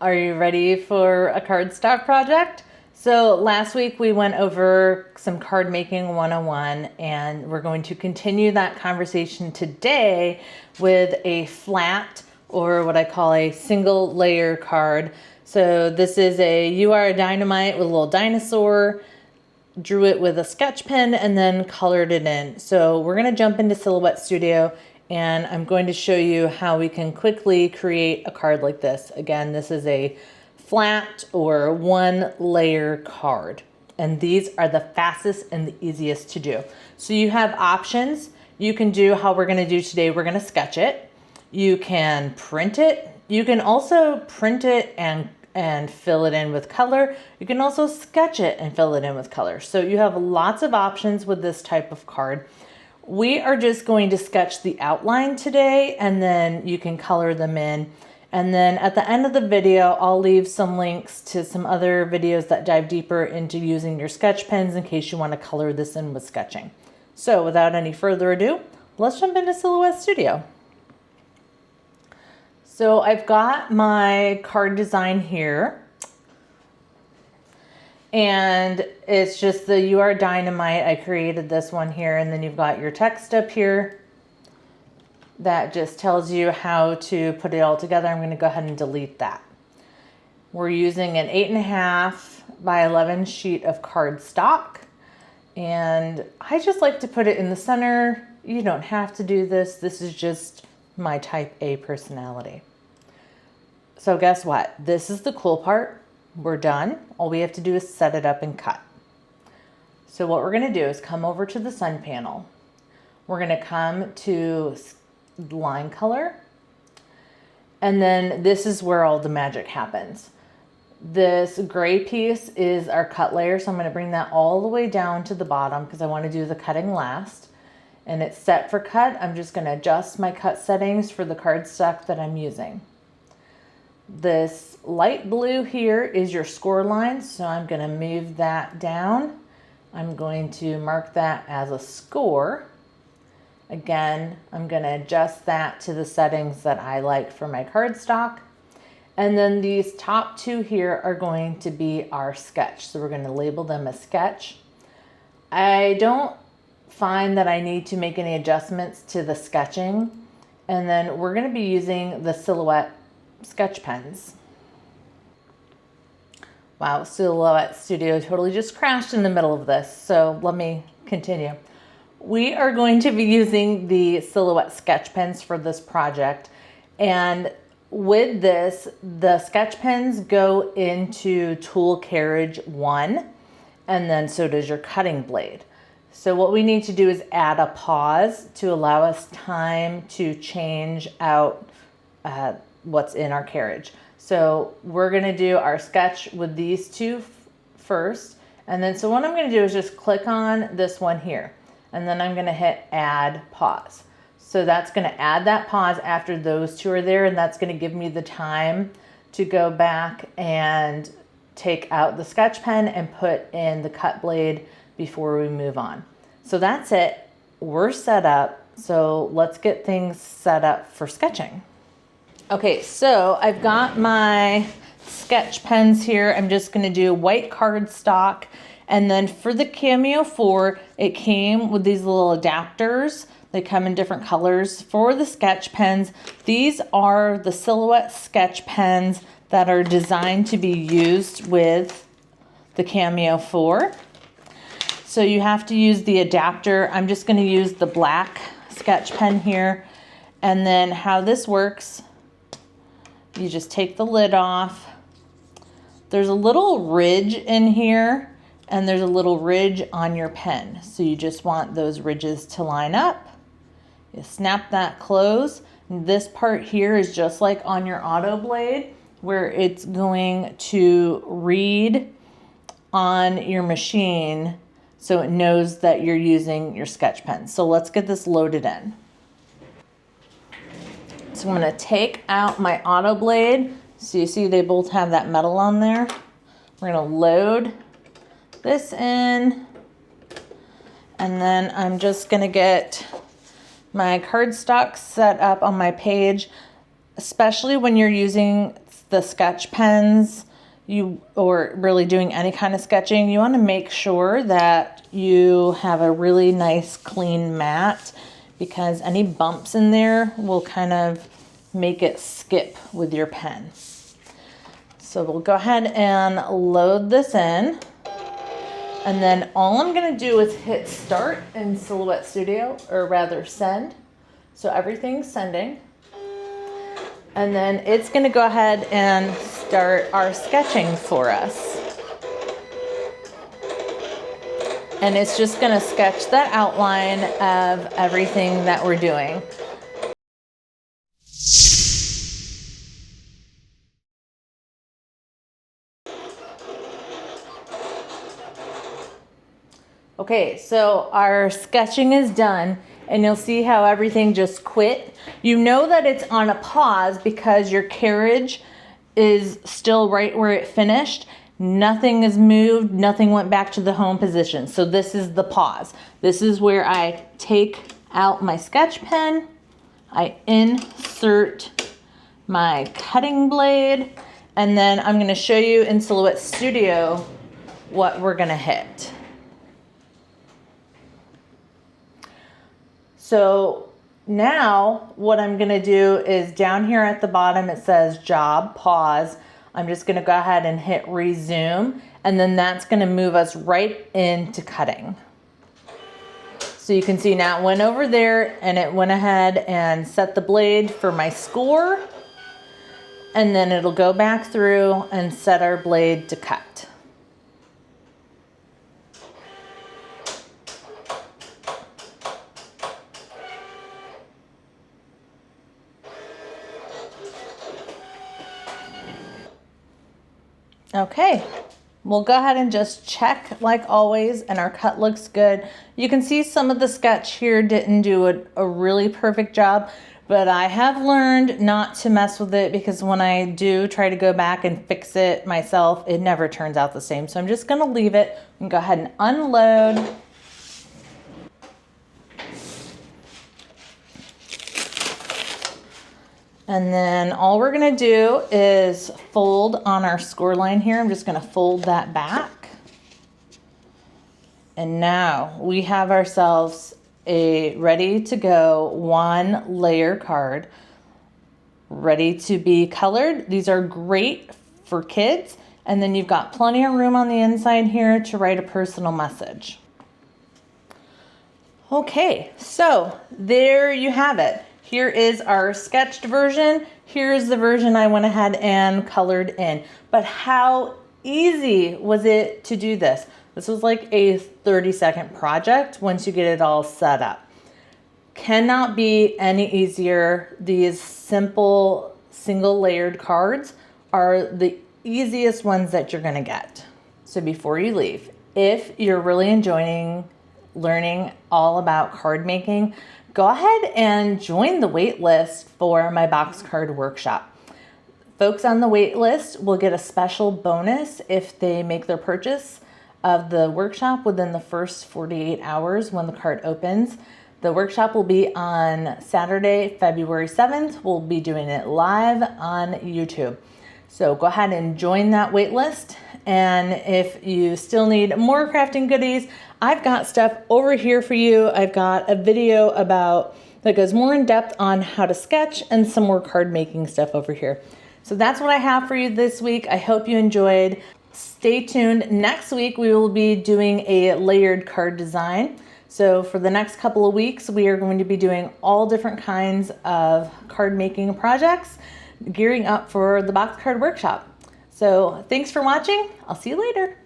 Are you ready for a cardstock project? So last week we went over some card making 101, and we're going to continue that conversation today with a flat, or what I call a single layer card. So this is a You Are a Dynamite with a little dinosaur, drew it with a sketch pen and then colored it in. So we're going to jump into Silhouette Studio, and I'm going to show you how we can quickly create a card like this. Again, this is a flat or one layer card, and these are the fastest and the easiest to do. So you have options. You can do how we're going to do today. We're going to sketch it. You can print it. You can also print it and fill it in with color. You can also sketch it and fill it in with color. So you have lots of options with this type of card. We are just going to sketch the outline today, and then you can color them in. And then at the end of the video, I'll leave some links to some other videos that dive deeper into using your sketch pens in case you want to color this in with sketching. So without any further ado, let's jump into Silhouette Studio. So I've got my card design here, and it's just the You Are Dynamite. I created this one here, and then you've got your text up here that just tells you how to put it all together. I'm going to go ahead and delete that. We're using an 8.5 by 11 sheet of cardstock, and I just like to put it in the center. You don't have to do this. This is just my type A personality. So guess what? This is the cool part. We're done. All we have to do is set it up and cut. So what we're going to do is come over to the sun panel. We're going to come to line color, and then this is where all the magic happens. This gray piece is our cut layer, so I'm going to bring that all the way down to the bottom because I want to do the cutting last. And it's set for cut. I'm just going to adjust my cut settings for the cardstock that I'm using. This light blue here is your score line, so I'm going to move that down. I'm going to mark that as a score. Again, I'm going to adjust that to the settings that I like for my cardstock. And then these top two here are going to be our sketch. So we're going to label them as sketch. I don't find that I need to make any adjustments to the sketching. And then we're going to be using the Silhouette sketch pens. Wow, Silhouette Studio totally just crashed in the middle of this. So let me continue. We are going to be using the Silhouette sketch pens for this project. And with this, the sketch pens go into tool carriage 1, and then so does your cutting blade. So what we need to do is add a pause to allow us time to change out what's in our carriage. So we're going to do our sketch with these two first. And then so what I'm going to do is just click on this one here. And then I'm going to hit add pause. So that's going to add that pause after those two are there. And that's going to give me the time to go back and take out the sketch pen and put in the cut blade before we move on. So that's it. We're set up. So let's get things set up for sketching. Okay, so I've got my sketch pens here. I'm just going to do white cardstock. And then for the Cameo 4, it came with these little adapters. They come in different colors. For the sketch pens, these are the Silhouette sketch pens that are designed to be used with the Cameo 4. So you have to use the adapter. I'm just going to use the black sketch pen here. And then how this works, you just take the lid off. There's a little ridge in here, and there's a little ridge on your pen. So you just want those ridges to line up. You snap that close. And this part here is just like on your auto blade, where it's going to read on your machine so it knows that you're using your sketch pen. So let's get this loaded in. So I'm going to take out my auto blade. So you see they both have that metal on there. We're going to load this in, and then I'm just going to get my cardstock set up on my page. Especially when you're using the sketch pens, or really doing any kind of sketching, you want to make sure that you have a really nice clean mat, because any bumps in there will kind of make it skip with your pen. So we'll go ahead and load this in. And then all I'm gonna do is hit start in Silhouette Studio, or rather send. So everything's sending. And then it's gonna go ahead and start our sketching for us. And it's just gonna sketch that outline of everything that we're doing. Okay, so our sketching is done, and you'll see how everything just quit. You know that it's on a pause because your carriage is still right where it finished. Nothing is moved, nothing went back to the home position. So this is the pause. This is where I take out my sketch pen, I insert my cutting blade, and then I'm gonna show you in Silhouette Studio what we're gonna hit. So now what I'm gonna do is down here at the bottom, it says job, pause. I'm just gonna go ahead and hit resume, and then that's gonna move us right into cutting. So you can see now it went over there and it went ahead and set the blade for my score, and then it'll go back through and set our blade to cut. Okay, we'll go ahead and just check like always, and our cut looks good. You can see some of the sketch here didn't do a really perfect job, but I have learned not to mess with it, because when I do try to go back and fix it myself, it never turns out the same. So I'm just gonna leave it and go ahead and unload. And then all we're gonna do is fold on our score line here. I'm just gonna fold that back. And now we have ourselves a ready to go 1-layer card, ready to be colored. These are great for kids. And then you've got plenty of room on the inside here to write a personal message. Okay, so there you have it. Here is our sketched version. Here's the version I went ahead and colored in. But how easy was it to do this? This was like a 30-second project once you get it all set up. Cannot be any easier. These simple single layered cards are the easiest ones that you're gonna get. So before you leave, if you're really enjoying learning all about card making, go ahead and join the wait list for my box card workshop. Folks on the wait list will get a special bonus if they make their purchase of the workshop within the first 48 hours when the card opens. The workshop will be on Saturday, February 7th. We'll be doing it live on YouTube. So go ahead and join that wait list. And if you still need more crafting goodies, I've got stuff over here for you. I've got a video that goes more in depth on how to sketch, and some more card making stuff over here. So that's what I have for you this week. I hope you enjoyed. Stay tuned. Next week, we will be doing a layered card design. So for the next couple of weeks, we are going to be doing all different kinds of card making projects, gearing up for the box card workshop. So thanks for watching. I'll see you later.